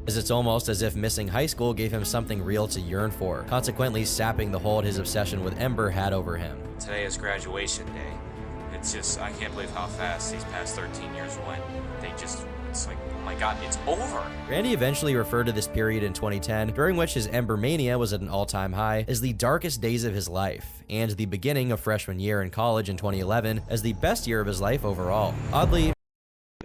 as it's almost as if missing high school gave him something real to yearn for, consequently sapping the hold his obsession with Ember had over him. Today is graduation day. It's just, I can't believe how fast these past 13 years went. It's like, oh my god, it's over. Randy eventually referred to this period in 2010, during which his Ember mania was at an all-time high, as the darkest days of his life, and the beginning of freshman year in college in 2011 as the best year of his life overall. Oddly,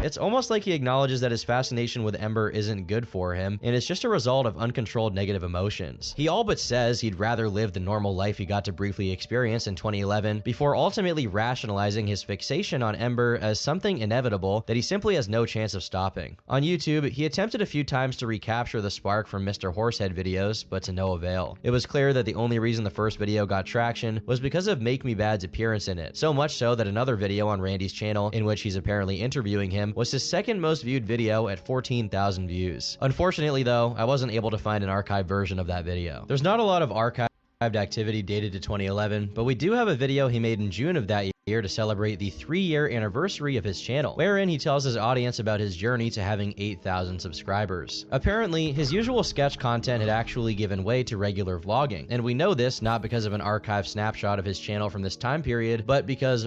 it's almost like he acknowledges that his fascination with Ember isn't good for him, and it's just a result of uncontrolled negative emotions. He all but says he'd rather live the normal life he got to briefly experience in 2011, before ultimately rationalizing his fixation on Ember as something inevitable that he simply has no chance of stopping. On YouTube, he attempted a few times to recapture the spark from Mr. Horsehead videos, but to no avail. It was clear that the only reason the first video got traction was because of Make Me Bad's appearance in it, so much so that another video on Randy's channel, in which he's apparently interviewing him, was his second most viewed video at 14,000 views. Unfortunately though, I wasn't able to find an archived version of that video. There's not a lot of archived activity dated to 2011, but we do have a video he made in June of that year to celebrate the 3-year anniversary of his channel, wherein he tells his audience about his journey to having 8,000 subscribers. Apparently, his usual sketch content had actually given way to regular vlogging, and we know this not because of an archived snapshot of his channel from this time period, but because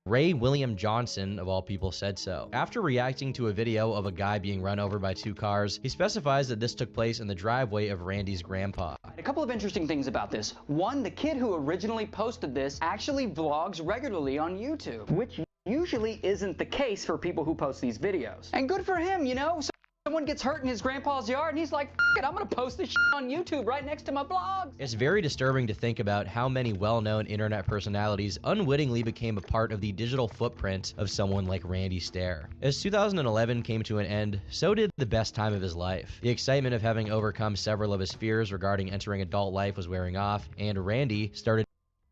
Ray William Johnson, of all people, said so. After reacting to a video of a guy being run over by 2 cars, he specifies that this took place in the driveway of Randy's grandpa. A couple of interesting things about this. One, the kid who originally posted this actually vlogs regularly on YouTube, which usually isn't the case for people who post these videos. And good for him, you know? Someone gets hurt in his grandpa's yard and he's like, F it, I'm gonna post this shit on YouTube right next to my blog. It's very disturbing to think about how many well-known internet personalities unwittingly became a part of the digital footprint of someone like Randy Stair. As 2011 came to an end, so did the best time of his life. The excitement of having overcome several of his fears regarding entering adult life was wearing off, and Randy started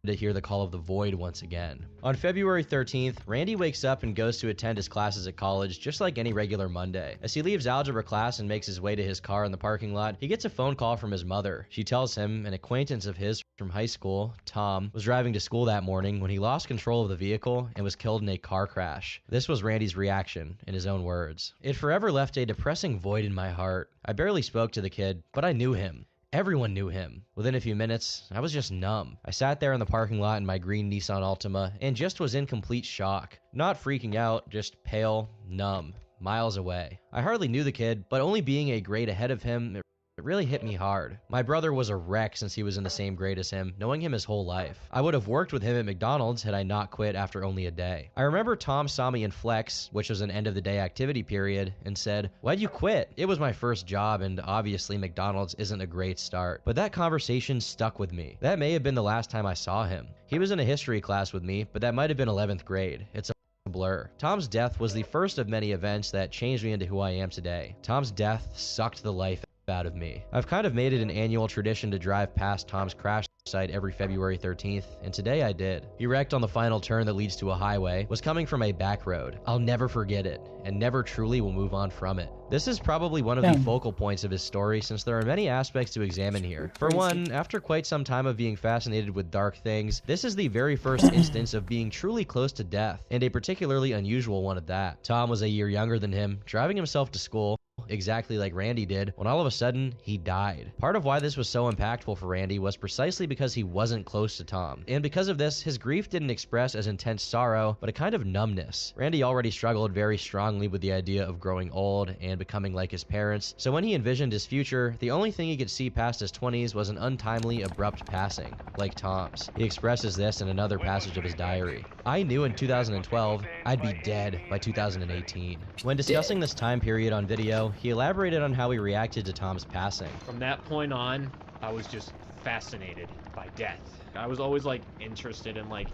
to hear the call of the void once again. On February 13th, Randy wakes up and goes to attend his classes at college just like any regular Monday. As he leaves algebra class and makes his way to his car in the parking lot, he gets a phone call from his mother. She tells him an acquaintance of his from high school, Tom, was driving to school that morning when he lost control of the vehicle and was killed in a car crash. This was Randy's reaction, in his own words. It forever left a depressing void in my heart. I barely spoke to the kid, but I knew him. Everyone knew him. Within a few minutes, I was just numb. I sat there in the parking lot in my green Nissan Altima and just was in complete shock. Not freaking out, just pale, numb, miles away. I hardly knew the kid, but only being a grade ahead of him, it really hit me hard. My brother was a wreck since he was in the same grade as him, knowing him his whole life. I would have worked with him at McDonald's had I not quit after only a day. I remember Tom saw me in Flex, which was an end-of-the-day activity period, and said, "Why'd you quit?" It was my first job, and obviously McDonald's isn't a great start. But that conversation stuck with me. That may have been the last time I saw him. He was in a history class with me, but that might have been 11th grade. It's a blur. Tom's death was the first of many events that changed me into who I am today. Tom's death sucked the life out of me. I've kind of made it an annual tradition to drive past Tom's crash site every February 13th, and today I did. He wrecked on the final turn that leads to a highway, was coming from a back road. I'll never forget it, and never truly will move on from it. This is probably one of the focal points of his story, since there are many aspects to examine here. For one, after quite some time of being fascinated with dark things, this is the very first instance of being truly close to death, and a particularly unusual one at that. Tom was a year younger than him, driving himself to school, exactly like Randy did, when all of a sudden, he died. Part of why this was so impactful for Randy was precisely because he wasn't close to Tom. And because of this, his grief didn't express as intense sorrow, but a kind of numbness. Randy already struggled very strongly with the idea of growing old and becoming like his parents, so when he envisioned his future, the only thing he could see past his 20s was an untimely, abrupt passing, like Tom's. He expresses this in another passage of his diary. I knew in 2012 I'd be dead by 2018. When discussing this time period on video, he elaborated on how he reacted to Tom's passing. From that point on, I was just fascinated by death. I was always like interested in like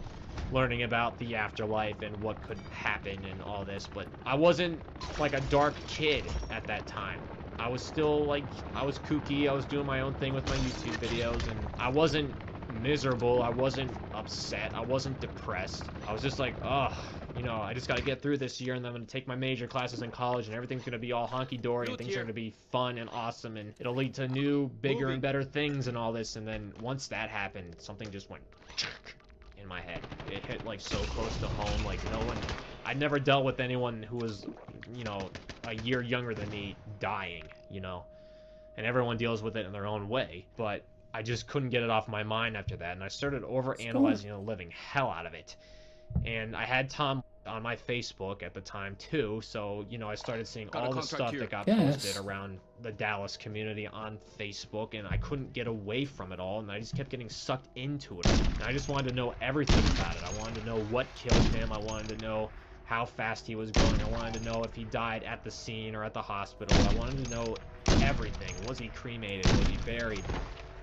learning about the afterlife and what could happen and all this, but I wasn't like a dark kid at that time. I was still like, I was kooky, I was doing my own thing with my YouTube videos, and I wasn't miserable, I wasn't upset, I wasn't depressed. I was just like, ugh, you know, I just got to get through this year, and then I'm going to take my major classes in college, and everything's going to be all honky-dory, and things are going to be fun and awesome, and it'll lead to new, bigger, and better things and all this. And then once that happened, something just went in my head. It hit like so close to home, like no one, I'd never dealt with anyone who was you know, a year younger than me dying, you know, and everyone deals with it in their own way, but I just couldn't get it off my mind after that, and I started overanalyzing the living hell out of it. And I had Tom on my Facebook at the time too, so you know, I started seeing all the stuff that got posted around the Dallas community on Facebook, and I couldn't get away from it all, and I just kept getting sucked into it. And I just wanted to know everything about it. I wanted to know what killed him. I wanted to know how fast he was going. I wanted to know if he died at the scene or at the hospital. I wanted to know everything. Was he cremated? Was he buried?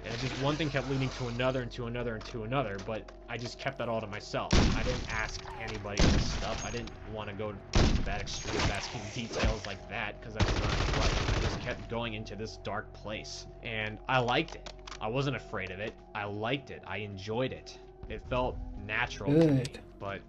And it just one thing kept leading to another and to another and to another, but I just kept that all to myself. I didn't ask anybody this stuff. I didn't want to go to that extreme of asking details like that, because that's not right. I just kept going into this dark place. And I liked it. I wasn't afraid of it. I liked it. I enjoyed it. It felt natural to me. But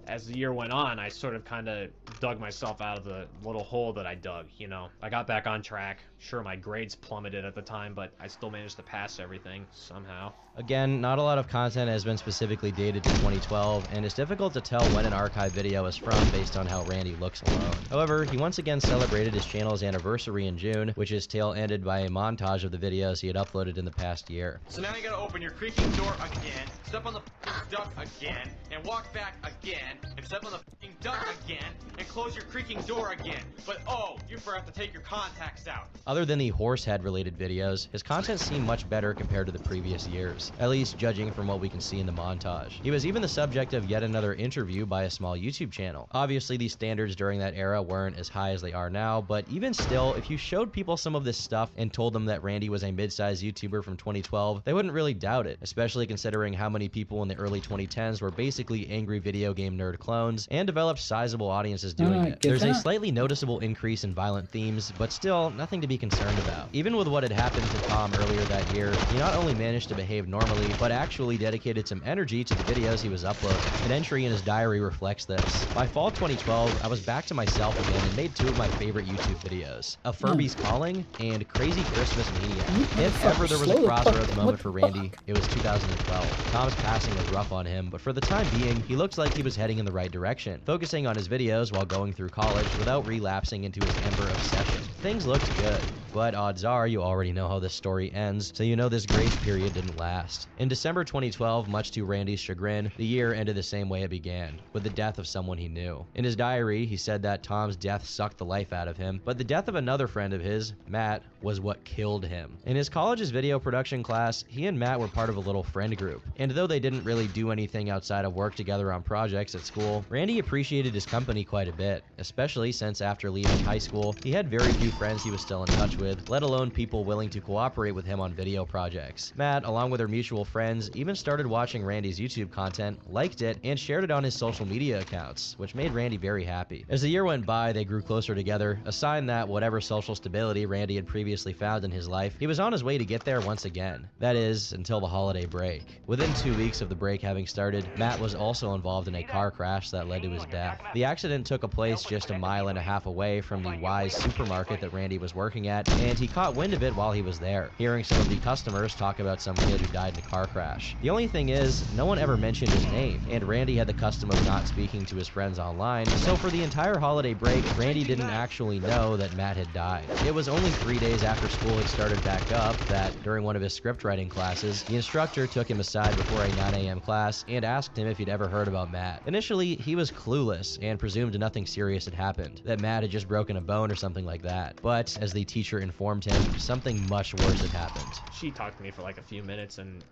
as the year went on, I sort of kind of dug myself out of the little hole that I dug, you know. I got back on track. Sure, my grades plummeted at the time, but I still managed to pass everything somehow. Again, not a lot of content has been specifically dated to 2012, and it's difficult to tell when an archive video is from based on how Randy looks alone. However, he once again celebrated his channel's anniversary in June, which is tail-ended by a montage of the videos he had uploaded in the past year. So now you gotta open your creaking door again, step on the duck again, and walk back again, and step on the duck again, and close your creaking door again. But oh, you forgot to take your contacts out. Other than the horsehead-related videos, his content seemed much better compared to the previous years, at least judging from what we can see in the montage. He was even the subject of yet another interview by a small YouTube channel. Obviously, these standards during that era weren't as high as they are now, but even still, if you showed people some of this stuff and told them that Randy was a mid-sized YouTuber from 2012, they wouldn't really doubt it, especially considering how many people in the early 2010s were basically angry video game nerd clones and developed sizable audiences doing it. There's a slightly noticeable increase in violent themes, but still nothing to be concerned about. Even with what had happened to Tom earlier that year, he not only managed to behave normally, but actually dedicated some energy to the videos he was uploading. An entry in his diary reflects this. By fall 2012, I was back to myself again and made two of my favorite YouTube videos, A Furby's Calling and Crazy Christmas Maniac. If ever there was a crossroads moment for Randy, it was 2012. Tom's passing was rough on him, but for the time being, he looks like he was heading in the right direction, focusing on his videos while going through college without relapsing into his Ember obsession. Things looked good, but odds are you already know how this story ends, so you know this grace period didn't last. In December 2012, much to Randy's chagrin, the year ended the same way it began, with the death of someone he knew. In his diary, he said that Tom's death sucked the life out of him, but the death of another friend of his, Matt, was what killed him. In his college's video production class, he and Matt were part of a little friend group, and though they didn't really do anything outside of work together on projects at school, Randy appreciated his company quite a bit, especially since after leaving high school, he had very few friends he was still in touch with, let alone people willing to cooperate with him on video projects. Matt, along with their mutual friends, even started watching Randy's YouTube content, liked it, and shared it on his social media accounts, which made Randy very happy. As the year went by, they grew closer together, a sign that whatever social stability Randy had previously found in his life, he was on his way to get there once again. That is, until the holiday break. Within 2 weeks of the break having started, Matt was also involved in a car crash that led to his death. The accident took place just a mile and a half away from the Wise supermarket that Randy was working at, and he caught wind of it while he was there, hearing some of the customers talk about some kid who died in a car crash. The only thing is, no one ever mentioned his name, and Randy had the custom of not speaking to his friends online, so for the entire holiday break, Randy didn't actually know that Matt had died. It was only 3 days after school had started back up that, during one of his script writing classes, the instructor took him aside before a 9 a.m. class and asked him if he'd ever heard about Matt. Initially, he was clueless and presumed nothing serious had happened, that Matt had just broken a bone or something like that. But, as the teacher informed him, something much worse had happened. She talked to me for like a few minutes, and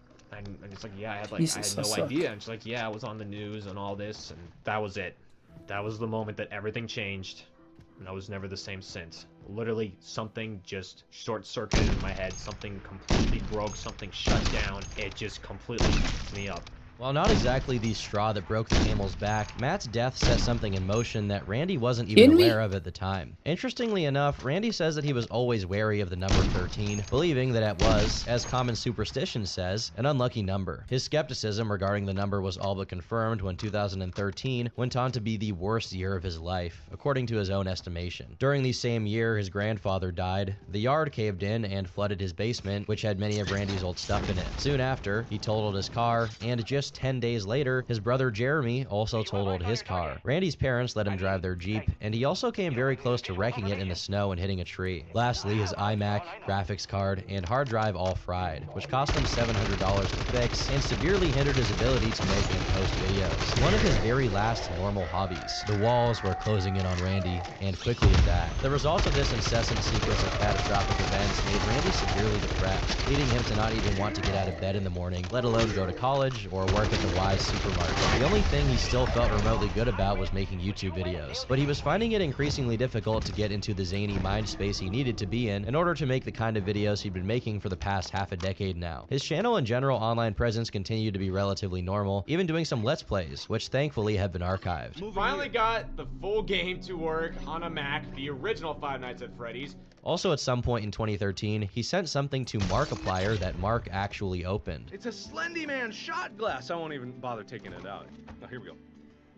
it's like, yeah, I had no idea. And she's like, yeah, I was on the news and all this, and that was it. That was the moment that everything changed, and I was never the same since. Literally, something just short-circuited in my head. Something completely broke. Something shut down. It just completely fucked me up. While not exactly the straw that broke the camel's back, Matt's death set something in motion that Randy wasn't even aware of at the time. Interestingly enough, Randy says that he was always wary of the number 13, believing that it was, as common superstition says, an unlucky number. His skepticism regarding the number was all but confirmed when 2013 went on to be the worst year of his life, according to his own estimation. During the same year his grandfather died, the yard caved in and flooded his basement, which had many of Randy's old stuff in it. Soon after, he totaled his car, and just just 10 days later, his brother Jeremy also totaled his car. Randy's parents let him drive their Jeep, and he also came very close to wrecking it in the snow and hitting a tree. Lastly, his iMac, graphics card, and hard drive all fried, which cost him $700 to fix and severely hindered his ability to make and post videos. One of his very last normal hobbies. The walls were closing in on Randy, and quickly at that. The result of this incessant sequence of catastrophic events made Randy severely depressed, leading him to not even want to get out of bed in the morning, let alone go to college or work at the Wise supermarket. The only thing he still felt remotely good about was making YouTube videos, but he was finding it increasingly difficult to get into the zany mind space he needed to be in order to make the kind of videos he'd been making for the past half a decade now. His channel and general online presence continued to be relatively normal, even doing some Let's Plays, which thankfully have been archived. Finally got the full game to work on a Mac, the original Five Nights at Freddy's. Also, at some point in 2013, he sent something to Markiplier that Mark actually opened. It's a Slendy Man shot glass. I won't even bother taking it out. Now, here we go.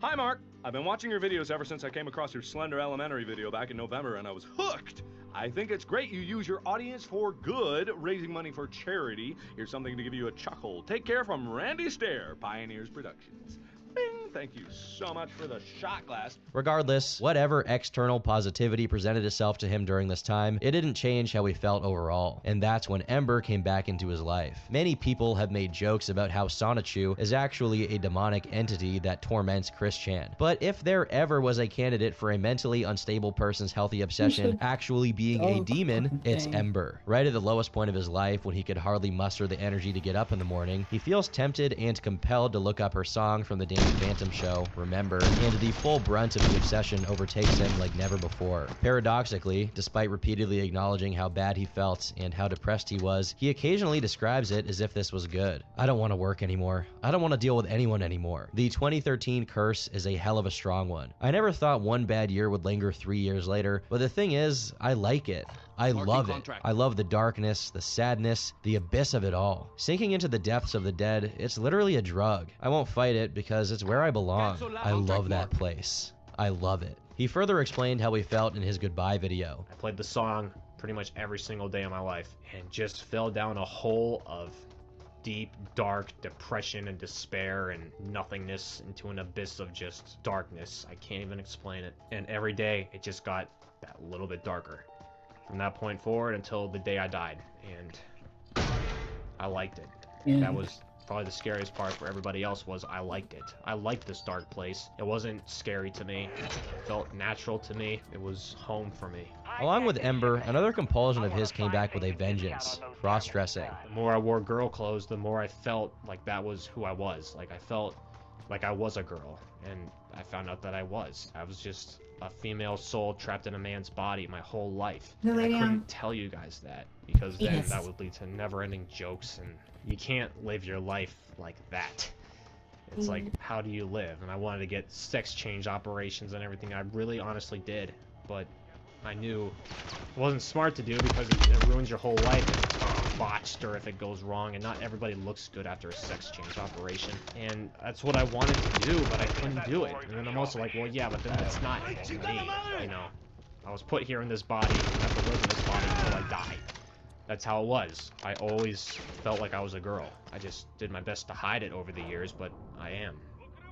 Hi, Mark. I've been watching your videos ever since I came across your Slender Elementary video back in November, and I was hooked. I think it's great you use your audience for good, raising money for charity. Here's something to give you a chuckle. Take care from Randy Stair, Pioneers Productions. Bing. Thank you so much for the shot glass. Regardless, whatever external positivity presented itself to him during this time, it didn't change how he felt overall. And that's when Ember came back into his life. Many people have made jokes about how Sonichu is actually a demonic entity that torments Chris Chan. But if there ever was a candidate for a mentally unstable person's healthy obsession actually being a demon, it's Ember. Right at the lowest point of his life, when he could hardly muster the energy to get up in the morning, he feels tempted and compelled to look up her song from the Danny Phantom show, Remember, and the full brunt of the obsession overtakes him like never before. Paradoxically, despite repeatedly acknowledging how bad he felt and how depressed he was, he occasionally describes it as if this was good. I don't want to work anymore. I don't want to deal with anyone anymore. The 2013 curse is a hell of a strong one. I never thought one bad year would linger 3 years later, but the thing is, I like it. I love it. I love the darkness, the sadness, the abyss of it all. Sinking into the depths of the dead, it's literally a drug. I won't fight it because it's where I belong. I love that place. I love it. He further explained how he felt in his goodbye video. I played the song pretty much every single day of my life and just fell down a hole of deep, dark depression and despair and nothingness into an abyss of just darkness. I can't even explain it. And every day, it just got that little bit darker. From that point forward until the day I died, and I liked it. That was probably the scariest part for everybody else. Was I liked it. I liked this dark place. It wasn't scary to me. It felt natural to me. It was home for me. Along with Ember, another compulsion of his came back with a vengeance: cross-dressing. The more I wore girl clothes, the more I felt like that was who I was. Like I felt like I was a girl, and I found out that I was. I was just a female soul trapped in a man's body my whole life. And I couldn't tell you guys that, because then that would lead to never-ending jokes, and you can't live your life like that. It's like, how do you live? And I wanted to get sex change operations and everything. I really honestly did, but I knew it wasn't smart to do because it ruins your whole life if it's botched or if it goes wrong, and not everybody looks good after a sex change operation. And that's what I wanted to do, but I couldn't do it. And then I'm also like, well, yeah, but then that's not me, you know. I was put here in this body, and I have to live in this body until I die. That's how it was. I always felt like I was a girl. I just did my best to hide it over the years, but I am.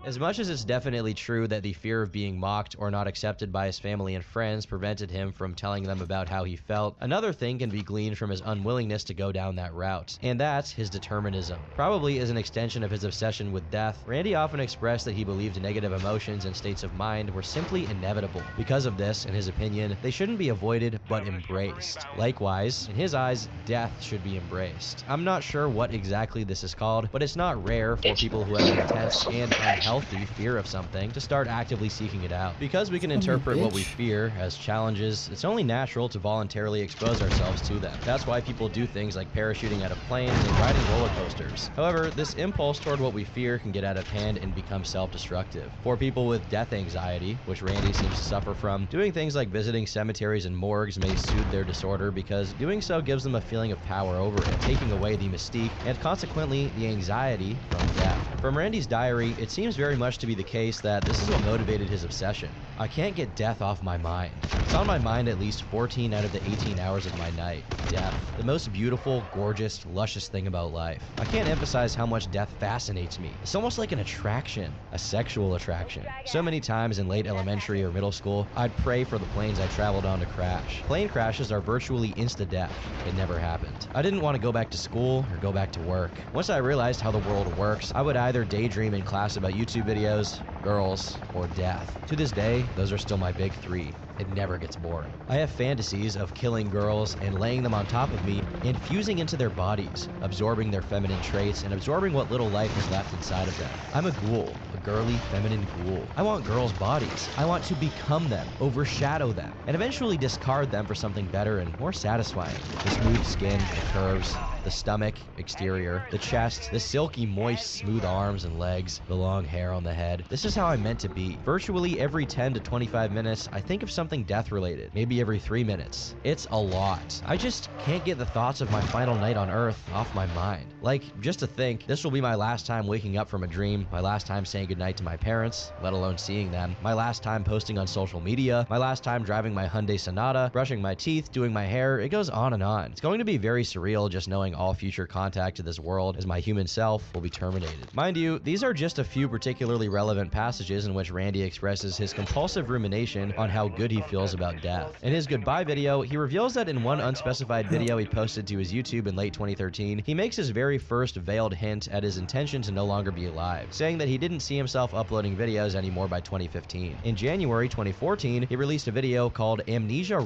As much as it's definitely true that the fear of being mocked or not accepted by his family and friends prevented him from telling them about how he felt, another thing can be gleaned from his unwillingness to go down that route, and that's his determinism. Probably as an extension of his obsession with death, Randy often expressed that he believed negative emotions and states of mind were simply inevitable. Because of this, in his opinion, they shouldn't be avoided but embraced. Likewise, in his eyes, death should be embraced. I'm not sure what exactly this is called, but it's not rare for people who have an intense and unhealthy fear of something to start actively seeking it out. Because we can interpret what we fear as challenges, it's only natural to voluntarily expose ourselves to them. That's why people do things like parachuting out of planes and riding roller coasters. However, this impulse toward what we fear can get out of hand and become self-destructive. For people with death anxiety, which Randy seems to suffer from, doing things like visiting cemeteries and morgues may soothe their disorder because doing so gives them a feeling of power over it, taking away the mystique and consequently the anxiety from death. From Randy's diary, it seems very much to be the case that this is what motivated his obsession. I can't get death off my mind. It's on my mind at least 14 out of the 18 hours of my night. Death. The most beautiful, gorgeous, luscious thing about life. I can't emphasize how much death fascinates me. It's almost like an attraction. A sexual attraction. So many times in late elementary or middle school, I'd pray for the planes I traveled on to crash. Plane crashes are virtually insta-death. It never happened. I didn't want to go back to school or go back to work. Once I realized how the world works, I would either daydream in class about YouTube videos, girls, or death. To this day, those are still my big three. It never gets boring. I have fantasies of killing girls and laying them on top of me and fusing into their bodies, absorbing their feminine traits and absorbing what little life is left inside of them. I'm a ghoul, a girly, feminine ghoul. I want girls' bodies. I want to become them, overshadow them, and eventually discard them for something better and more satisfying. The smooth skin, the curves, the stomach, exterior, the chest, the silky, moist, smooth arms and legs, the long hair on the head. This is how I'm meant to be. Virtually every 10 to 25 minutes, I think of something death-related. Maybe every 3 minutes. It's a lot. I just can't get the thoughts of my final night on Earth off my mind. Like, just to think, this will be my last time waking up from a dream, my last time saying goodnight to my parents, let alone seeing them, my last time posting on social media, my last time driving my Hyundai Sonata, brushing my teeth, doing my hair. It goes on and on. It's going to be very surreal just knowing all future contact to this world as my human self will be terminated. Mind you, these are just a few particularly relevant passages in which Randy expresses his compulsive rumination on how good he feels about death. In his goodbye video, he reveals that in one unspecified video he posted to his YouTube in late 2013, he makes his very first veiled hint at his intention to no longer be alive, saying that he didn't see himself uploading videos anymore by 2015. In January 2014, he released a video called Amnesia,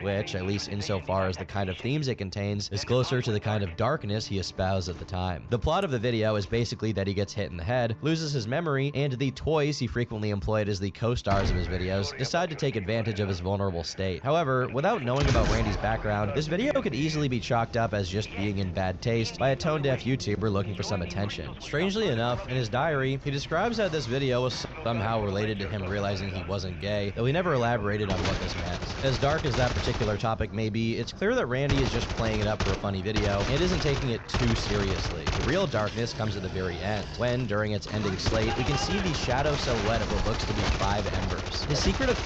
which, at least insofar as the kind of themes it contains, is closer to the kind of darkness he espoused at the time. The plot of the video is basically that he gets hit in the head, loses his memory, and the toys he frequently employed as the co-stars of his videos decide to take advantage of his vulnerable state. However, without knowing about Randy's background, this video could easily be chalked up as just being in bad taste by a tone-deaf YouTuber looking for some attention. Strangely enough, in his diary, he describes that this video was somehow related to him realizing he wasn't gay, though he never elaborated on what this meant. As dark as that particular topic may be, it's clear that Randy is just playing it up for a funny video and isn't taking it too seriously. The real darkness comes at the very end, when, during its ending slate, we can see the shadow silhouette of what looks to be 5 embers. His secret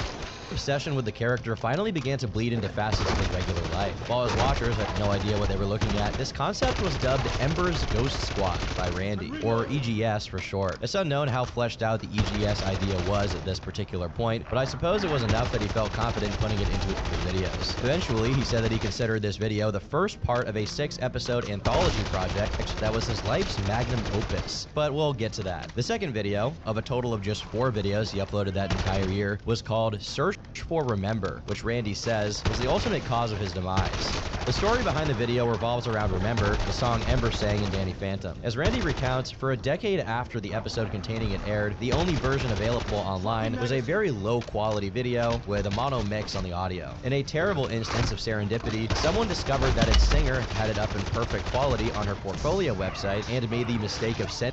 obsession with the character finally began to bleed into facets of his regular life. While his watchers had no idea what they were looking at, this concept was dubbed Ember's Ghost Squad by Randy, or EGS for short. It's unknown how fleshed out the EGS idea was at this particular point, but I suppose it was enough that he felt confident putting it into his videos. Eventually, he said that he considered this video the first part of a 6-episode anthology project that was his life's magnum opus. But we'll get to that. The second video, of a total of just 4 videos he uploaded that entire year, was called Search for Remember, which Randy says was the ultimate cause of his demise. The story behind the video revolves around Remember, the song Ember sang in Danny Phantom. As Randy recounts, for a decade after the episode containing it aired, the only version available online was a very low-quality video with a mono mix on the audio. In a terrible instance of serendipity, someone discovered that its singer had it up in perfect quality on her portfolio website and made the mistake of sending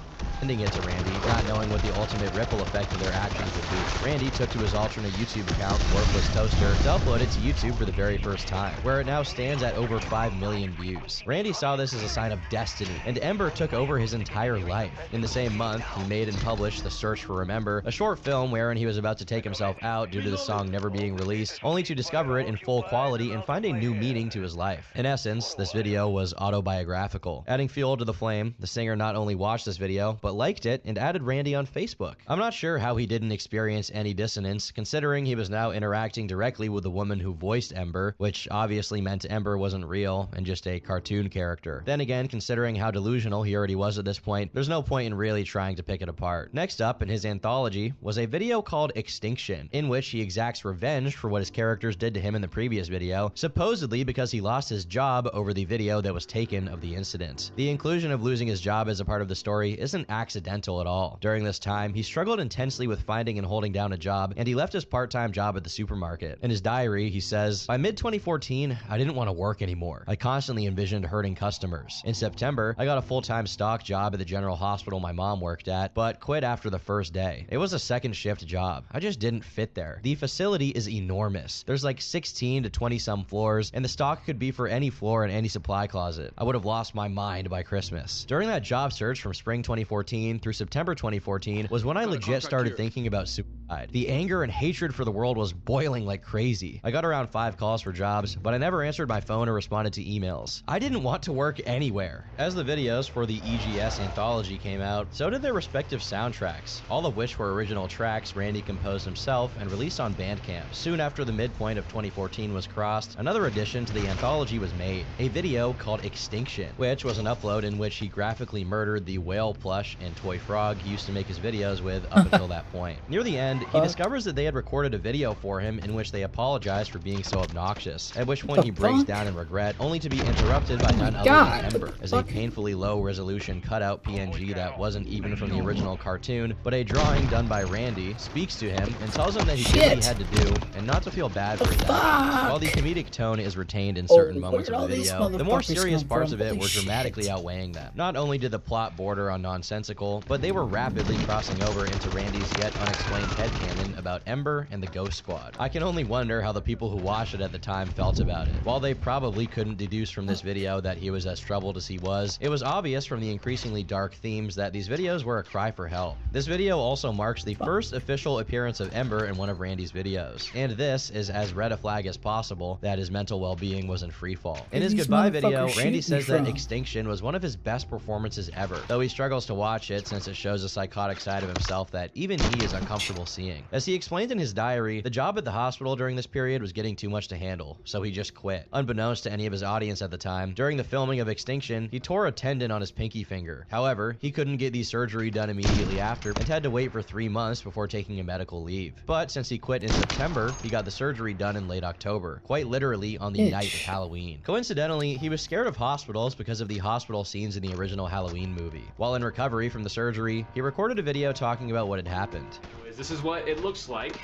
it to Randy, not knowing what the ultimate ripple effect of their actions would be. Randy took to his alternate YouTube account, Worthless Toaster, to upload it to YouTube for the very first time, where it now stands at over 5 million views. Randy saw this as a sign of destiny, and Ember took over his entire life. In the same month, he made and published The Search for Remember, a short film wherein he was about to take himself out due to the song never being released, only to discover it in full quality and find a new meaning to his life. In essence, this video was autobiographical. Adding fuel to the flame, the singer not only watched this video, but liked it and added Randy on Facebook. I'm not sure how he didn't experience any dissonance, considering he was now interacting directly with the woman who voiced Ember, which obviously meant Ember wasn't real and just a cartoon character. Then again, considering how delusional he already was at this point, there's no point in really trying to pick it apart. Next up in his anthology was a video called Extinction, in which he exacts revenge for what his characters did to him in the previous video, supposedly because he lost his job over the video that was taken of the incident. The inclusion of losing his job as a part of the story isn't accidental at all. During this time, he struggled intensely with finding and holding down a job, and he left his part-time job at the supermarket. In his diary, he says, "By mid-2014, I didn't want to work anymore. I constantly envisioned hurting customers. In September, I got a full-time stock job at the general hospital my mom worked at, but quit after the first day. It was a second shift job. I just didn't fit there. The facility is enormous. There's like 16 to 20 some floors, and the stock could be for any floor in any supply closet. I would have lost my mind by Christmas." During that job search from spring 2014 2014 through September 2014 was when I legit started thinking about suicide. The anger and hatred for the world was boiling like crazy. I got around 5 calls for jobs, but I never answered my phone or responded to emails. I didn't want to work anywhere. As the videos for the EGS anthology came out, so did their respective soundtracks, all of which were original tracks Randy composed himself and released on Bandcamp. Soon after the midpoint of 2014 was crossed, another addition to the anthology was made, a video called Extinction, which was an upload in which he graphically murdered the whale plush and toy frog he used to make his videos with up until that point. Near the end, he discovers that they had recorded a video for him in which they apologized for being so obnoxious, at which point he breaks down in regret, only to be interrupted by none other than Ember, as a painfully low-resolution cutout PNG that wasn't even from the original cartoon, but a drawing done by Randy, speaks to him and tells him that he did what he had to do and not to feel bad for his actions. While the comedic tone is retained in certain moments of the video, the more serious parts of it were dramatically outweighing them. Not only did the plot border on nonsensical, but they were rapidly crossing over into Randy's yet unexplained headcanon about Ember and the Ghost Squad. I can only wonder how the people who watched it at the time felt about it. While they probably couldn't deduce from this video that he was as troubled as he was, it was obvious from the increasingly dark themes that these videos were a cry for help. This video also marks the first official appearance of Ember in one of Randy's videos, and this is as red a flag as possible that his mental well-being was in freefall. In his goodbye video, Randy says that Extinction was one of his best performances ever, though he struggles to watch it since it shows a psychotic side of himself that even he is uncomfortable seeing. As he explained in his diary, the job at the hospital during this period was getting too much to handle, so he just quit. Unbeknownst to any of his audience at the time, during the filming of Extinction, he tore a tendon on his pinky finger. However, he couldn't get the surgery done immediately after and had to wait for 3 months before taking a medical leave. But since he quit in September, he got the surgery done in late October, quite literally on the night of Halloween. Coincidentally, he was scared of hospitals because of the hospital scenes in the original Halloween movie. While in recovery from the surgery, he recorded a video talking about what had happened. This is what it looks like.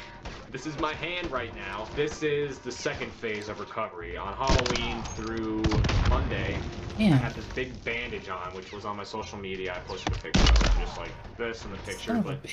This is my hand right now. This is the second phase of recovery. On Halloween through Monday, I had this big bandage on, which was on my social media. I posted a picture of it, just like this in the picture, but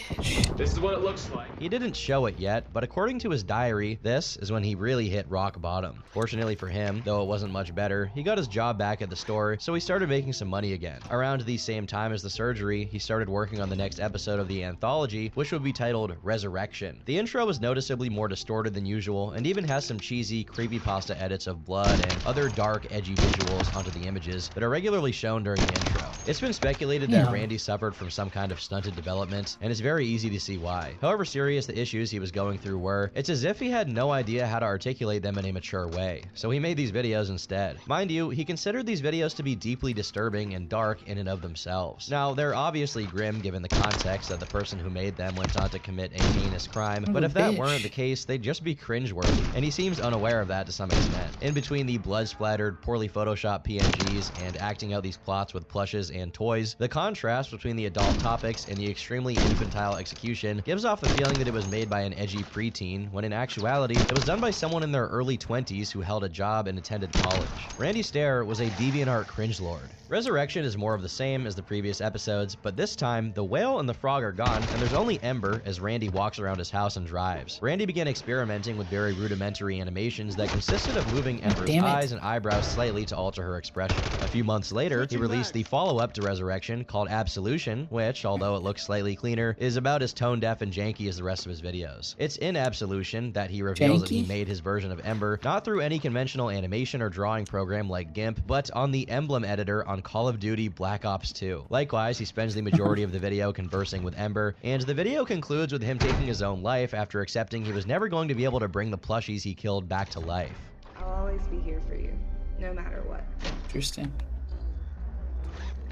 this is what it looks like. He didn't show it yet, but according to his diary, this is when he really hit rock bottom. Fortunately for him, though it wasn't much better, he got his job back at the store, so he started making some money again. Around the same time as the surgery, he started working on the next episode of the anthology, which would be titled Resurrection. The intro was noticeably more distorted than usual, and even has some cheesy, creepypasta edits of blood and other dark, edgy visuals onto the images that are regularly shown during the intro. It's been speculated that Randy suffered from some kind of stunted development, and it's very easy to see why. However serious the issues he was going through were, it's as if he had no idea how to articulate them in a mature way, so he made these videos instead. Mind you, he considered these videos to be deeply disturbing and dark in and of themselves. Now, they're obviously grim given the context that the person who made them went on to commit a heinous crime, but if that weren't the case, they'd just be cringeworthy, and he seems unaware of that to some extent. In between the blood-splattered, poorly photoshopped PNGs and acting out these plots with plushes and toys, the contrast between the adult topics and the extremely infantile execution gives off the feeling that it was made by an edgy preteen, when in actuality, it was done by someone in their early 20s who held a job and attended college. Randy Stair was a DeviantArt cringelord. Resurrection is more of the same as the previous episodes, but this time, the whale and the frog are gone, and there's only Ember as Randy walks around his house and drives. Randy began experimenting with very rudimentary animations that consisted of moving Ember's eyes and eyebrows slightly to alter her expression. A few months later, he released the follow-up to Resurrection called Absolution, which, although it looks slightly cleaner, is about as tone-deaf and janky as the rest of his videos. It's in Absolution that he reveals that he made his version of Ember, not through any conventional animation or drawing program like GIMP, but on the emblem editor on Call of Duty Black Ops 2. Likewise, he spends the majority of the video conversing with Ember, and the video concludes with him taking his own life after accepting he was never going to be able to bring the plushies he killed back to life. I'll always be here for you, no matter what. Interesting.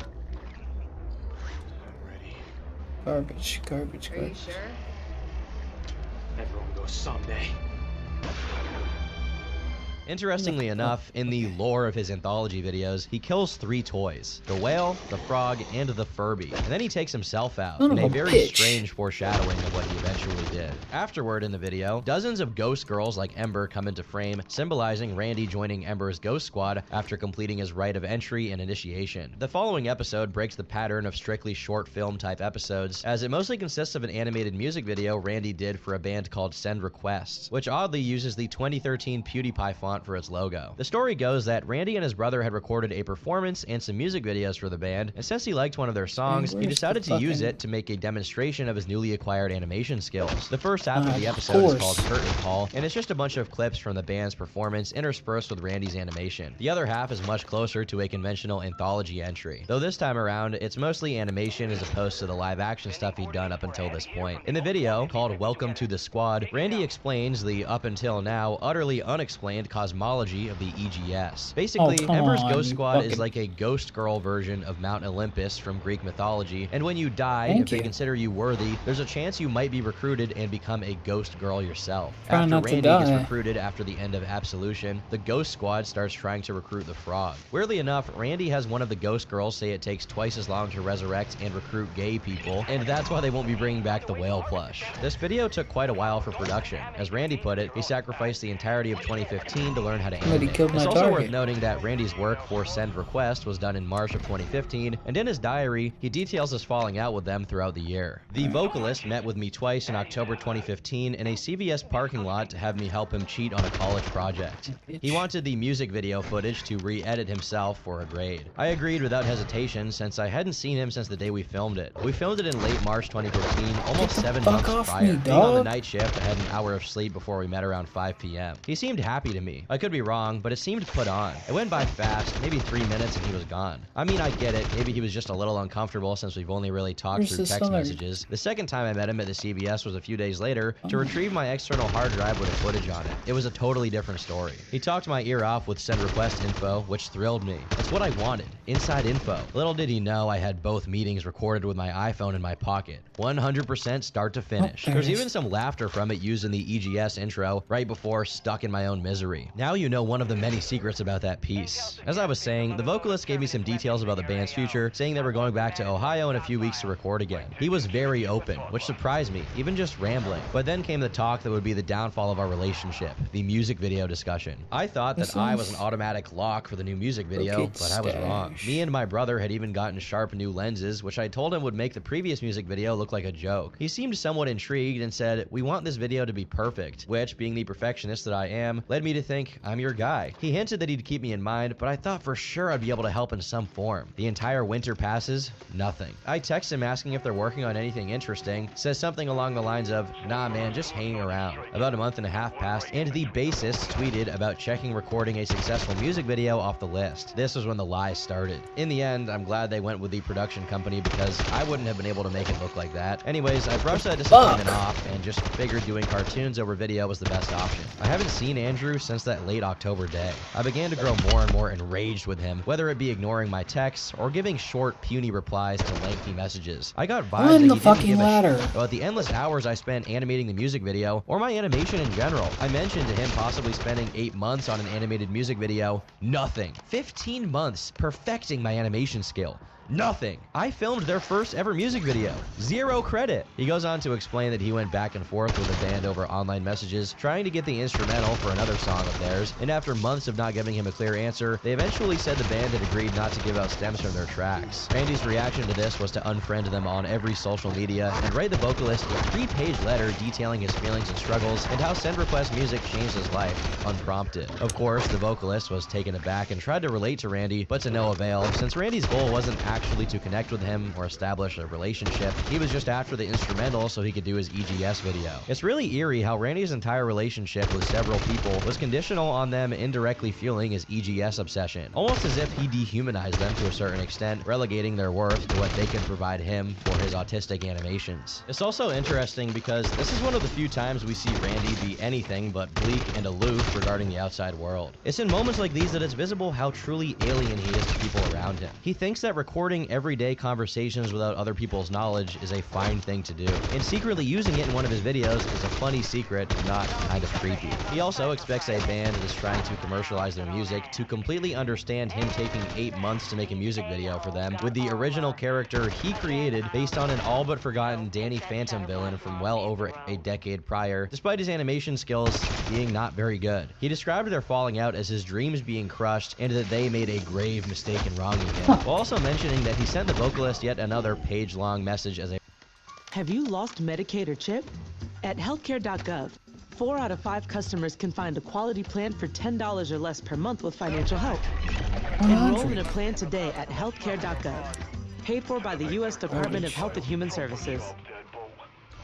I'm ready. Garbage, garbage, Are you garbage. sure? Everyone goes someday. Interestingly enough, in the lore of his anthology videos, he kills 3 toys: the whale, the frog, and the Furby, and then he takes himself out in a very strange foreshadowing of what he eventually did. Afterward in the video, dozens of ghost girls like Ember come into frame, symbolizing Randy joining Ember's ghost squad after completing his rite of entry and initiation. The following episode breaks the pattern of strictly short film type episodes, as it mostly consists of an animated music video Randy did for a band called Send Requests, which oddly uses the 2013 PewDiePie font font for its logo. The story goes that Randy and his brother had recorded a performance and some music videos for the band, and since he liked one of their songs, he decided to use it to make a demonstration of his newly acquired animation skills. The first half of the episode is called Curtain Call, and it's just a bunch of clips from the band's performance interspersed with Randy's animation. The other half is much closer to a conventional anthology entry, though this time around, it's mostly animation as opposed to the live-action stuff he'd done up until this point. In the video, called Welcome to the Squad, Randy explains the up until now utterly unexplained cosmology of the EGS. Basically, Ember's Ghost Squad is like a ghost girl version of Mount Olympus from Greek mythology, and when you die, if they consider you worthy, there's a chance you might be recruited and become a ghost girl yourself. After Randy gets recruited after the end of Absolution, the Ghost Squad starts trying to recruit the Frog. Weirdly enough, Randy has one of the ghost girls say it takes twice as long to resurrect and recruit gay people, and that's why they won't be bringing back the whale plush. This video took quite a while for production. As Randy put it, he sacrificed the entirety of 2015 to learn how to animate. It's also worth noting that Randy's work for Send Request was done in March of 2015, and in his diary, he details his falling out with them throughout the year. The vocalist met with me twice in October 2015 in a CVS parking lot to have me help him cheat on a college project. He wanted the music video footage to re-edit himself for a grade. I agreed without hesitation since I hadn't seen him since the day we filmed it. We filmed it in late March 2015, almost 7 months prior. Being on the night shift, I had an hour of sleep before we met around 5 p.m. He seemed happy to me. I could be wrong, but it seemed put on. It went by fast, maybe 3 minutes and he was gone. I mean, I get it. Maybe he was just a little uncomfortable since we've only really talked through text messages. The second time I met him at the CVS was a few days later to retrieve my external hard drive with the footage on it. It was a totally different story. He talked my ear off with Send Request info, which thrilled me. It's what I wanted. Inside info. Little did he know I had both meetings recorded with my iPhone in my pocket. 100% start to finish. There's even some laughter from it used in the EGS intro right before Stuck in My Own Misery. Now you know one of the many secrets about that piece. As I was saying, the vocalist gave me some details about the band's future, saying they were going back to Ohio in a few weeks to record again. He was very open, which surprised me, even just rambling. But then came the talk that would be the downfall of our relationship, the music video discussion. I thought that I was an automatic lock for the new music video, but I was wrong. Me and my brother had even gotten sharp new lenses, which I told him would make the previous music video look like a joke. He seemed somewhat intrigued and said, "We want this video to be perfect," which, being the perfectionist that I am, led me to think I'm your guy. He hinted that he'd keep me in mind, but I thought for sure I'd be able to help in some form. The entire winter passes, nothing. I text him asking if they're working on anything interesting, says something along the lines of, "Nah man, just hanging around." About a month and a half passed, and the bassist tweeted about checking recording a successful music video off the list. This was when the lies started. In the end, I'm glad they went with the production company because I wouldn't have been able to make it look like that. Anyways, I brushed that disappointment off and just figured doing cartoons over video was the best option. I haven't seen Andrew since that late October day. I began to grow more and more enraged with him, whether it be ignoring my texts or giving short, puny replies to lengthy messages. I got vibes that he didn't give a shit about the endless hours I spent animating the music video or my animation in general. I mentioned to him possibly spending 8 months on an animated music video. Nothing. 15 months perfecting my animation skill. Nothing. I filmed their first ever music video. 0 credit. He goes on to explain that he went back and forth with the band over online messages, trying to get the instrumental for another song of theirs, and after months of not giving him a clear answer, they eventually said the band had agreed not to give out stems from their tracks. Randy's reaction to this was to unfriend them on every social media and write the vocalist a 3-page letter detailing his feelings and struggles and how Send Request music changed his life, unprompted. Of course, the vocalist was taken aback and tried to relate to Randy, but to no avail, since Randy's goal wasn't actually to connect with him or establish a relationship. He was just after the instrumental so he could do his EGS video. It's really eerie how Randy's entire relationship with several people was conditional on them indirectly fueling his EGS obsession, almost as if he dehumanized them to a certain extent, relegating their worth to what they could provide him for his autistic animations. It's also interesting because this is one of the few times we see Randy be anything but bleak and aloof regarding the outside world. It's in moments like these that it's visible how truly alien he is to people around him. He thinks that recording everyday conversations without other people's knowledge is a fine thing to do, and secretly using it in one of his videos is a funny secret, not kind of creepy. He also expects a band that is trying to commercialize their music to completely understand him taking 8 months to make a music video for them, with the original character he created based on an all but forgotten Danny Phantom villain from well over a decade prior, despite his animation skills being not very good. He described their falling out as his dreams being crushed and that they made a grave mistake in wronging him, while also mentioning that he sent the vocalist yet another page-long message as a Have you lost Medicaid or CHIP? At healthcare.gov, 4 out of 5 customers can find a quality plan for $10 or less per month with financial help. Enroll in a plan today at healthcare.gov. Paid for by the U.S. Department of Health and Human Services.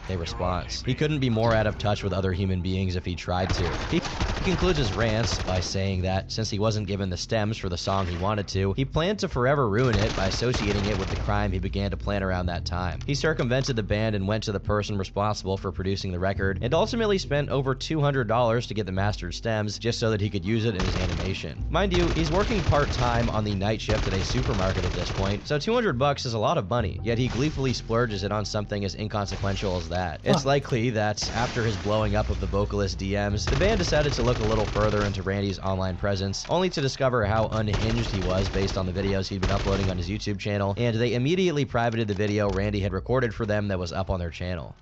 A response. He couldn't be more out of touch with other human beings if he tried to. He concludes his rants by saying that since he wasn't given the stems for the song he wanted to, he planned to forever ruin it by associating it with the crime he began to plan around that time. He circumvented the band and went to the person responsible for producing the record, and ultimately spent over $200 to get the mastered stems just so that he could use it in his animation. Mind you, he's working part-time on the night shift at a supermarket at this point, so $200 is a lot of money, yet he gleefully splurges it on something as inconsequential as that. It's likely that after his blowing up of the vocalist DMs, the band decided to look a little further into Randy's online presence, only to discover how unhinged he was based on the videos he'd been uploading on his YouTube channel, and they immediately privated the video Randy had recorded for them that was up on their channel.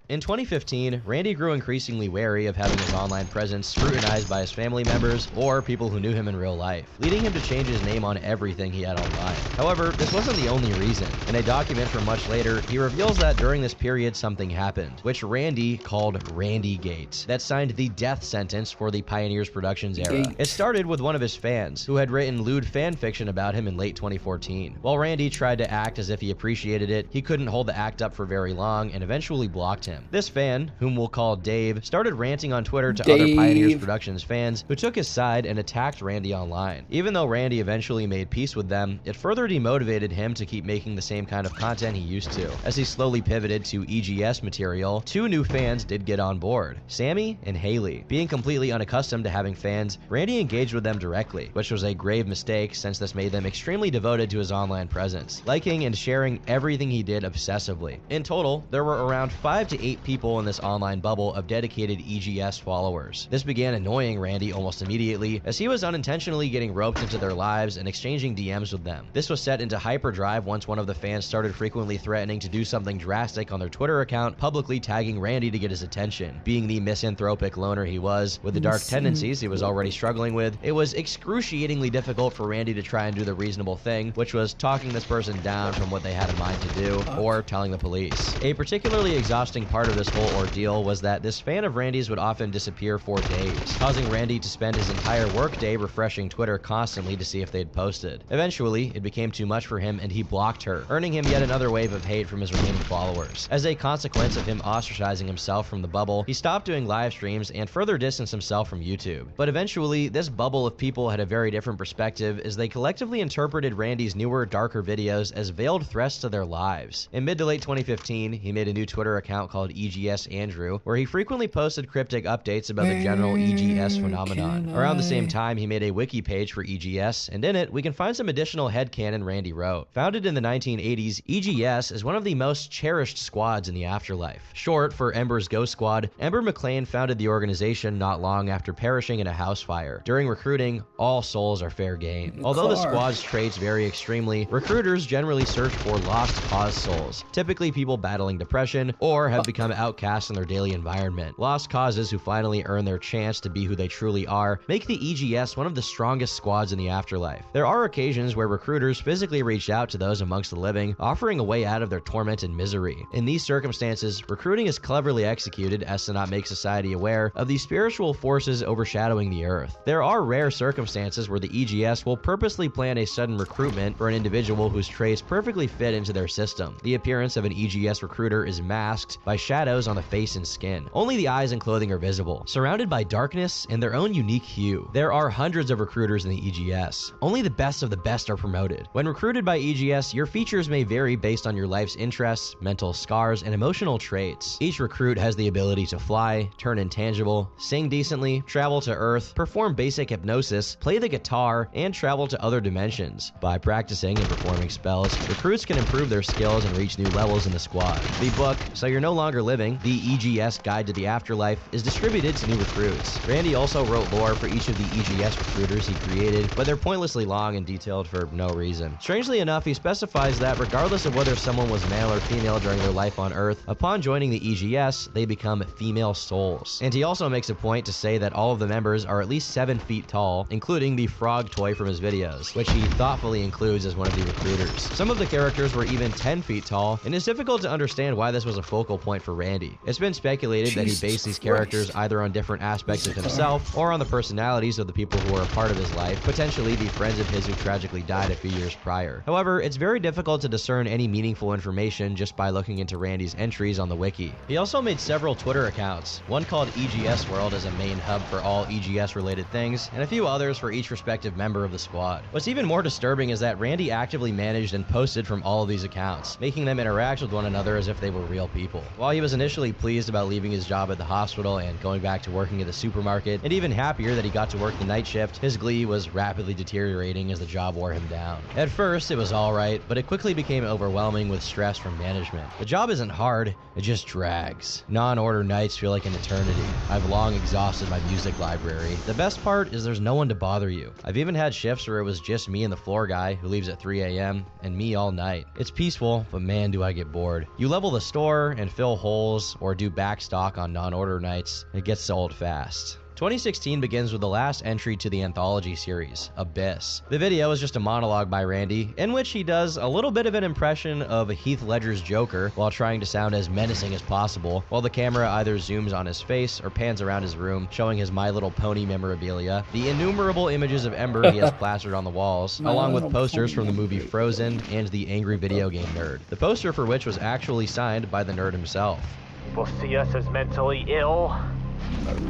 In 2015, Randy grew increasingly wary of having his online presence scrutinized by his family members or people who knew him in real life, leading him to change his name on everything he had online. However, this wasn't the only reason. In a document from much later, he reveals that during this period something happened, which Randy called Randygate, that signed the death sentence for the Pioneers Productions era. It started with one of his fans, who had written lewd fan fiction about him in late 2014. While Randy tried to act as if he appreciated it, he couldn't hold the act up for very long and eventually blocked him. This fan, whom we'll call Dave, started ranting on Twitter to other Pioneers Productions fans who took his side and attacked Randy online. Even though Randy eventually made peace with them, it further demotivated him to keep making the same kind of content he used to. As he slowly pivoted to EGS material, 2 new fans did get on board, Sammy and Haley. Being completely unaccustomed to having fans, Randy engaged with them directly, which was a grave mistake since this made them extremely devoted to his online presence, liking and sharing everything he did obsessively. In total, there were around 5 to 8 people in this online bubble of dedicated EGS followers. This began annoying Randy almost immediately, as he was unintentionally getting roped into their lives and exchanging DMs with them. This was set into hyperdrive once one of the fans started frequently threatening to do something drastic on their Twitter account, publicly tagging Randy to get his attention. Being the misanthropic loner he was, with the dark tendencies he was already struggling with, it was excruciatingly difficult for Randy to try and do the reasonable thing, which was talking this person down from what they had in mind to do, or telling the police. A particularly exhausting part of this whole ordeal was that this fan of Randy's would often disappear for days, causing Randy to spend his entire workday refreshing Twitter constantly to see if they'd posted. Eventually, it became too much for him and he blocked her, earning him yet another wave of hate from his remaining followers. As a consequence of him ostracizing himself from the bubble, he stopped doing live streams and further distanced himself from YouTube. But eventually, this bubble of people had a very different perspective as they collectively interpreted Randy's newer, darker videos as veiled threats to their lives. In mid to late 2015, he made a new Twitter account called EGS Andrew, where he frequently posted cryptic updates about the general EGS phenomenon. Around the same time, he made a wiki page for EGS, and in it, we can find some additional headcanon Randy wrote. Founded in the 1980s, EGS is one of the most cherished squads in the afterlife. Short for Ember's Ghost Squad, Ember McLean founded the organization not long after perishing in a house fire. During recruiting, all souls are fair game. Although the squad's traits vary extremely, recruiters generally search for lost cause souls, typically people battling depression or have become outcast in their daily environment. Lost causes who finally earn their chance to be who they truly are make the EGS one of the strongest squads in the afterlife. There are occasions where recruiters physically reach out to those amongst the living, offering a way out of their torment and misery. In these circumstances, recruiting is cleverly executed as to not make society aware of the spiritual forces overshadowing the earth. There are rare circumstances where the EGS will purposely plan a sudden recruitment for an individual whose traits perfectly fit into their system. The appearance of an EGS recruiter is masked by shadows on the face and skin. Only the eyes and clothing are visible, surrounded by darkness and their own unique hue. There are hundreds of recruiters in the EGS. Only the best of the best are promoted. When recruited by EGS, your features may vary based on your life's interests, mental scars, and emotional traits. Each recruit has the ability to fly, turn intangible, sing decently, travel to Earth, perform basic hypnosis, play the guitar, and travel to other dimensions. By practicing and performing spells, recruits can improve their skills and reach new levels in the squad. The book, So You're No Longer longer living, the EGS Guide to the Afterlife is distributed to new recruits. Randy also wrote lore for each of the EGS recruiters he created, but they're pointlessly long and detailed for no reason. Strangely enough, he specifies that regardless of whether someone was male or female during their life on Earth, upon joining the EGS, they become female souls. And he also makes a point to say that all of the members are at least 7 feet tall, including the frog toy from his videos, which he thoughtfully includes as one of the recruiters. Some of the characters were even 10 feet tall, and it's difficult to understand why this was a focal point for Randy. It's been speculated that he based these characters either on different aspects of himself or on the personalities of the people who were a part of his life, potentially the friends of his who tragically died a few years prior. However, it's very difficult to discern any meaningful information just by looking into Randy's entries on the wiki. He also made several Twitter accounts, one called EGS World as a main hub for all EGS related things, and a few others for each respective member of the squad. What's even more disturbing is that Randy actively managed and posted from all of these accounts, making them interact with one another as if they were real people. While he was initially pleased about leaving his job at the hospital and going back to working at the supermarket, and even happier that he got to work the night shift, his glee was rapidly deteriorating as the job wore him down. At first, it was alright, but it quickly became overwhelming with stress from management. The job isn't hard, it just drags. Non-order nights feel like an eternity. I've long exhausted my music library. The best part is there's no one to bother you. I've even had shifts where it was just me and the floor guy who leaves at 3 a.m. and me all night. It's peaceful, but man do I get bored. You level the store and fill holes or do backstock on non-order nights, it gets old fast. 2016 begins with the last entry to the anthology series, Abyss. The video is just a monologue by Randy, in which he does a little bit of an impression of Heath Ledger's Joker while trying to sound as menacing as possible, while the camera either zooms on his face or pans around his room, showing his My Little Pony memorabilia, the innumerable images of Ember he has plastered on the walls, along with posters from the movie Frozen and the Angry Video Game Nerd, the poster for which was actually signed by the nerd himself. People see us as mentally ill.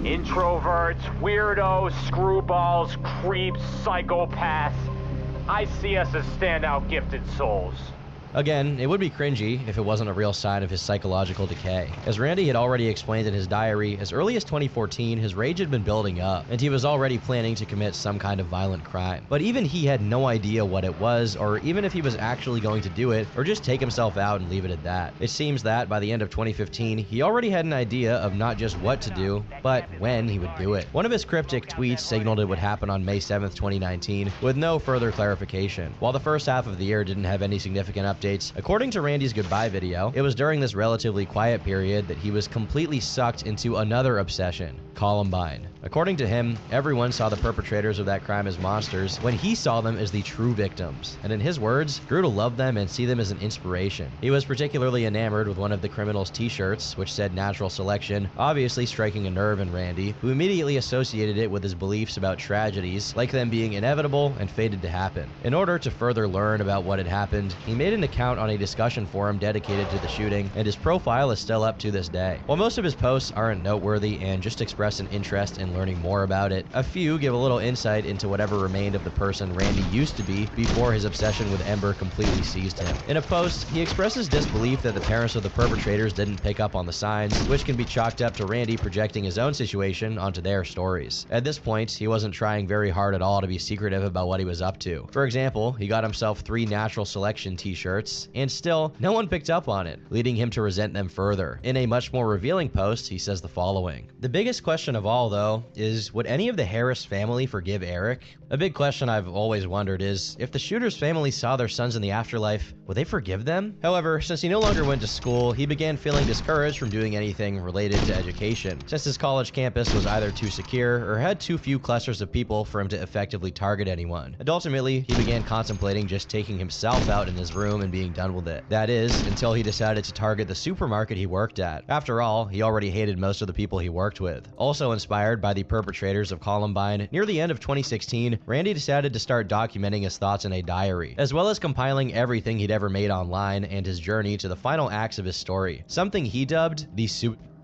Introverts, weirdos, screwballs, creeps, psychopaths. I see us as standout gifted souls. Again, it would be cringy if it wasn't a real sign of his psychological decay. As Randy had already explained in his diary, as early as 2014, his rage had been building up, and he was already planning to commit some kind of violent crime. But even he had no idea what it was, or even if he was actually going to do it, or just take himself out and leave it at that. It seems that, by the end of 2015, he already had an idea of not just what to do, but when he would do it. One of his cryptic tweets signaled it would happen on May 7th, 2019, with no further clarification. While the first half of the year didn't have any significant updates, according to Randy's goodbye video, it was during this relatively quiet period that he was completely sucked into another obsession, Columbine. According to him, everyone saw the perpetrators of that crime as monsters when he saw them as the true victims, and in his words, grew to love them and see them as an inspiration. He was particularly enamored with one of the criminals' t-shirts, which said natural selection, obviously striking a nerve in Randy, who immediately associated it with his beliefs about tragedies, like them being inevitable and fated to happen. In order to further learn about what had happened, he made an account on a discussion forum dedicated to the shooting, and his profile is still up to this day. While most of his posts aren't noteworthy and just express an interest in learning more about it, a few give a little insight into whatever remained of the person Randy used to be before his obsession with Ember completely seized him. In a post, he expresses disbelief that the parents of the perpetrators didn't pick up on the signs, which can be chalked up to Randy projecting his own situation onto their stories. At this point, he wasn't trying very hard at all to be secretive about what he was up to. For example, he got himself 3 natural selection t-shirts, and still, no one picked up on it, leading him to resent them further. In a much more revealing post, he says the following. The biggest question of all, though, is would any of the Harris family forgive Eric? A big question I've always wondered is, if the shooter's family saw their sons in the afterlife, would they forgive them? However, since he no longer went to school, he began feeling discouraged from doing anything related to education, since his college campus was either too secure or had too few clusters of people for him to effectively target anyone. And ultimately, he began contemplating just taking himself out in his room and being done with it. That is, until he decided to target the supermarket he worked at. After all, he already hated most of the people he worked with. Also inspired by the perpetrators of Columbine, near the end of 2016, Randy decided to start documenting his thoughts in a diary, as well as compiling everything he'd ever made online and his journey to the final acts of his story, something he dubbed the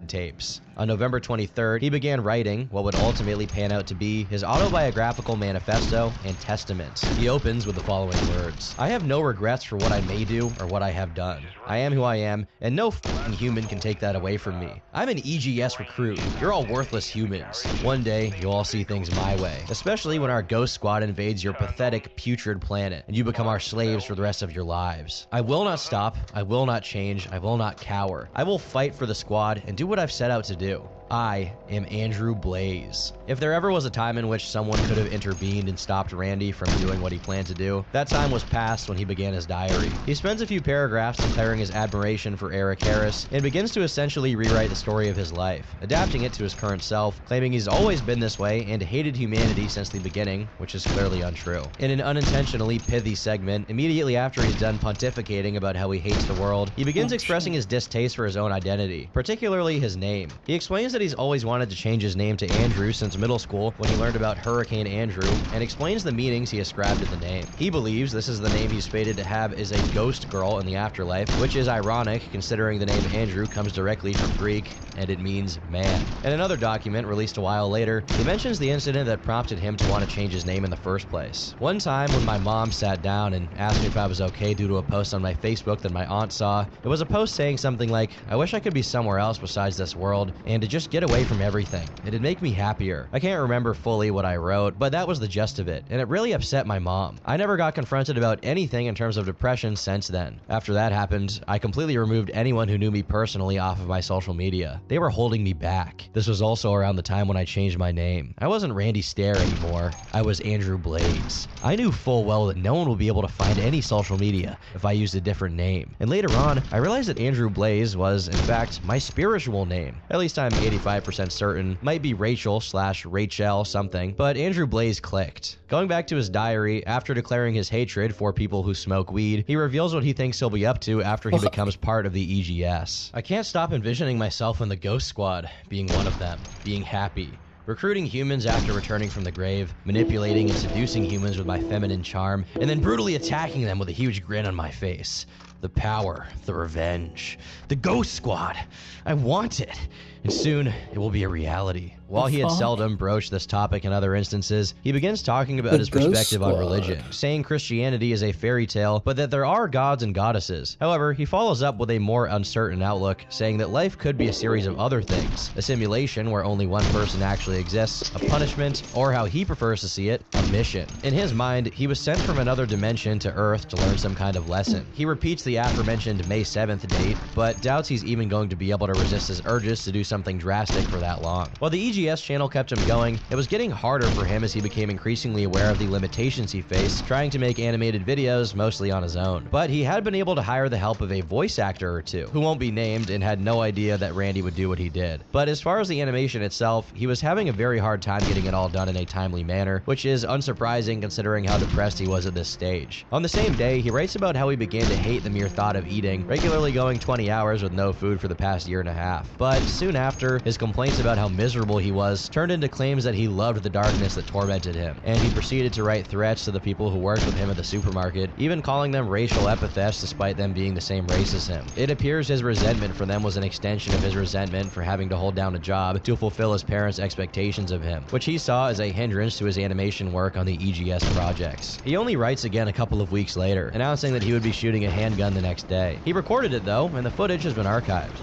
tapes. On November 23rd, he began writing what would ultimately pan out to be his autobiographical manifesto and testament. He opens with the following words: "I have no regrets for what I may do or what I have done. I am who I am, and no f***ing human can take that away from me. I'm an EGS recruit. You're all worthless humans. One day, you'll all see things my way, especially when our ghost squad invades your pathetic, putrid planet, and you become our slaves for the rest of your lives. I will not stop. I will not change. I will not cower. I will fight for the squad and do what I've set out to do. I am Andrew Blaze." If there ever was a time in which someone could have intervened and stopped Randy from doing what he planned to do, that time was past when he began his diary. He spends a few paragraphs declaring his admiration for Eric Harris and begins to essentially rewrite the story of his life, adapting it to his current self, claiming he's always been this way and hated humanity since the beginning, which is clearly untrue. In an unintentionally pithy segment, immediately after he's done pontificating about how he hates the world, he begins expressing his distaste for his own identity, particularly his name. He explains that he's always wanted to change his name to Andrew since middle school when he learned about Hurricane Andrew, and explains the meanings he ascribed to the name. He believes this is the name he's fated to have as a ghost girl in the afterlife, which is ironic considering the name Andrew comes directly from Greek and it means man. In another document released a while later, he mentions the incident that prompted him to want to change his name in the first place. "One time when my mom sat down and asked me if I was okay due to a post on my Facebook that my aunt saw, it was a post saying something like, 'I wish I could be somewhere else besides this world and to just get away from everything. It'd make me happier.' I can't remember fully what I wrote, but that was the gist of it, and it really upset my mom. I never got confronted about anything in terms of depression since then. After that happened, I completely removed anyone who knew me personally off of my social media. They were holding me back. This was also around the time when I changed my name. I wasn't Randy Stair anymore. I was Andrew Blaze. I knew full well that no one would be able to find any social media if I used a different name. And later on, I realized that Andrew Blaze was, in fact, my spiritual name. At least I'm 85% certain. Might be Rachel/Rachel something, but Andrew Blaze clicked." Going back to his diary, after declaring his hatred for people who smoke weed, he reveals what he thinks he'll be up to after he becomes part of the EGS. "I can't stop envisioning myself in the Ghost Squad, being one of them, being happy. Recruiting humans after returning from the grave, manipulating and seducing humans with my feminine charm, and then brutally attacking them with a huge grin on my face. The power, the revenge, the Ghost Squad. I want it, and soon it will be a reality." While he had seldom broached this topic in other instances, he begins talking about his perspective on religion, saying Christianity is a fairy tale, but that there are gods and goddesses. However, he follows up with a more uncertain outlook, saying that life could be a series of other things, a simulation where only one person actually exists, a punishment, or how he prefers to see it, a mission. In his mind, he was sent from another dimension to Earth to learn some kind of lesson. He repeats the aforementioned May 7th date, but doubts he's even going to be able to resist his urges to do something drastic for that long. While the EGS channel kept him going, it was getting harder for him as he became increasingly aware of the limitations he faced, trying to make animated videos mostly on his own. But he had been able to hire the help of a voice actor or two, who won't be named and had no idea that Randy would do what he did. But as far as the animation itself, he was having a very hard time getting it all done in a timely manner, which is unsurprising considering how depressed he was at this stage. On the same day, he writes about how he began to hate the mere thought of eating, regularly going 20 hours with no food for the past year and a half. But soon after, his complaints about how miserable he was turned into claims that he loved the darkness that tormented him, and he proceeded to write threats to the people who worked with him at the supermarket, even calling them racial epithets despite them being the same race as him. It appears his resentment for them was an extension of his resentment for having to hold down a job to fulfill his parents' expectations of him, which he saw as a hindrance to his animation work on the EGS projects. He only writes again a couple of weeks later, announcing that he would be shooting a handgun the next day. He recorded it though, and the footage has been archived.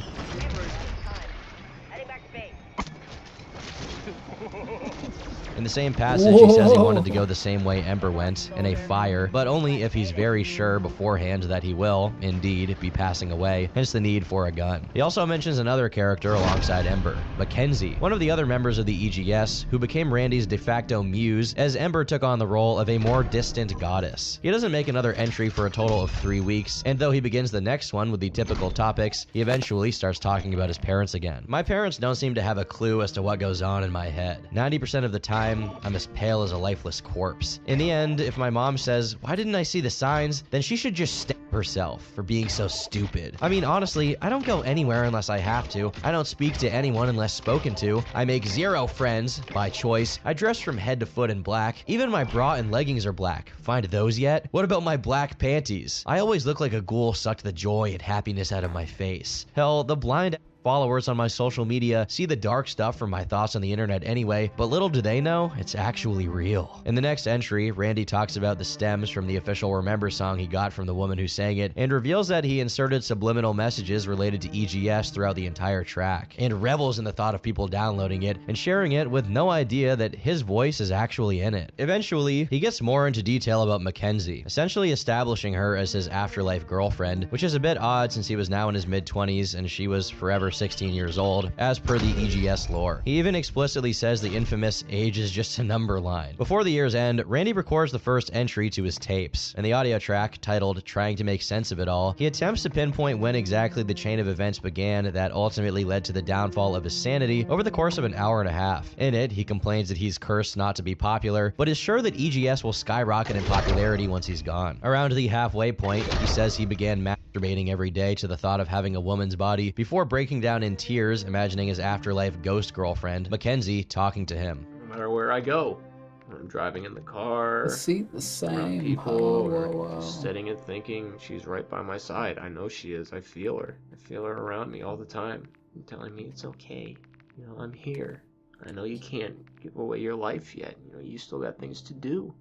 In the same passage, he says he wanted to go the same way Ember went, in a fire, but only if he's very sure beforehand that he will, indeed, be passing away, hence the need for a gun. He also mentions another character alongside Ember, Mackenzie, one of the other members of the EGS, who became Randy's de facto muse as Ember took on the role of a more distant goddess. He doesn't make another entry for a total of 3 weeks, and though he begins the next one with the typical topics, he eventually starts talking about his parents again. "My parents don't seem to have a clue as to what goes on in my head. 90% of the time, I'm as pale as a lifeless corpse. In the end, if my mom says, 'Why didn't I see the signs?' then she should just stab herself for being so stupid. I mean, honestly, I don't go anywhere unless I have to. I don't speak to anyone unless spoken to. I make 0 friends by choice. I dress from head to foot in black. Even my bra and leggings are black. Find those yet? What about my black panties? I always look like a ghoul sucked the joy and happiness out of my face. Hell, the blind followers on my social media see the dark stuff from my thoughts on the internet anyway, but little do they know, it's actually real. In the next entry, Randy talks about the stems from the official Remember song he got from the woman who sang it, and reveals that he inserted subliminal messages related to EGS throughout the entire track, and revels in the thought of people downloading it and sharing it with no idea that his voice is actually in it. Eventually, he gets more into detail about Mackenzie, essentially establishing her as his afterlife girlfriend, which is a bit odd since he was now in his mid-20s and she was forever 16 years old, as per the EGS lore. He even explicitly says the infamous "age is just a number" line. Before the year's end, Randy records the first entry to his tapes. In the audio track, titled "Trying to Make Sense of It All," he attempts to pinpoint when exactly the chain of events began that ultimately led to the downfall of his sanity over the course of an hour and a half. In it, he complains that he's cursed not to be popular, but is sure that EGS will skyrocket in popularity once he's gone. Around the halfway point, he says he began masturbating every day to the thought of having a woman's body before breaking down in tears, imagining his afterlife ghost girlfriend, Mackenzie, talking to him. No matter where I go, when I'm driving in the car, See the around same. people, Whoa. or sitting and thinking she's right by my side. I know she is. I feel her. I feel her around me all the time, and telling me it's okay. You know, I'm here. I know you can't give away your life yet. You know, you still got things to do,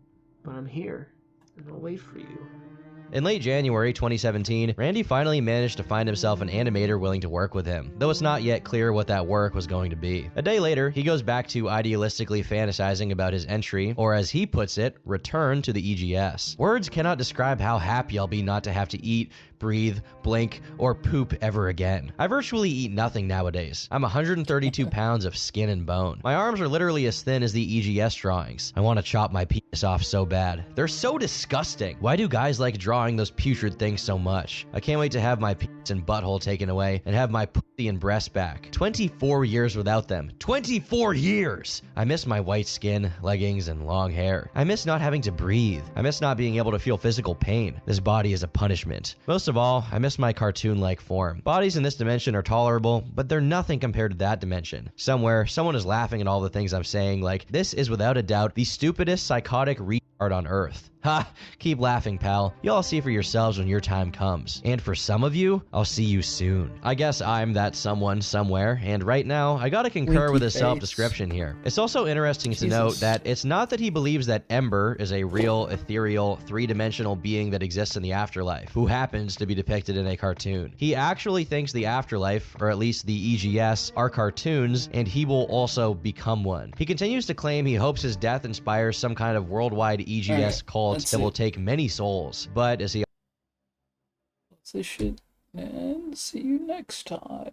but I'm here, and I'll wait for you. In late January 2017, Randy finally managed to find himself an animator willing to work with him, though it's not yet clear what that work was going to be. A day later, he goes back to idealistically fantasizing about his entry, or as he puts it, return to the EGS. Words cannot describe how happy I'll be not to have to eat, breathe, blink, or poop ever again. I virtually eat nothing nowadays. I'm 132 pounds of skin and bone. My arms are literally as thin as the EGS drawings. I want to chop my penis off so bad. They're so disgusting. Why do guys like drawing those putrid things so much? I can't wait to have my penis and butthole taken away and have my pussy and breast back. 24 years without them. 24 years! I miss my white skin, leggings, and long hair. I miss not having to breathe. I miss not being able to feel physical pain. This body is a punishment. Most of all, I miss my cartoon-like form. Bodies in this dimension are tolerable, but they're nothing compared to that dimension. Somewhere, someone is laughing at all the things I'm saying, like, this is without a doubt the stupidest psychotic retard on Earth. Ha! Keep laughing, pal. You'll see for yourselves when your time comes. And for some of you, I'll see you soon. I guess I'm that someone somewhere, and right now, I gotta concur with his self-description here. It's also interesting to note that it's not that he believes that Ember is a real, ethereal, three-dimensional being that exists in the afterlife, who happens to be depicted in a cartoon. He actually thinks the afterlife, or at least the EGS, are cartoons, and he will also become one. He continues to claim he hopes his death inspires some kind of worldwide EGS cult that will take many souls, but as he This shit, and see you next time.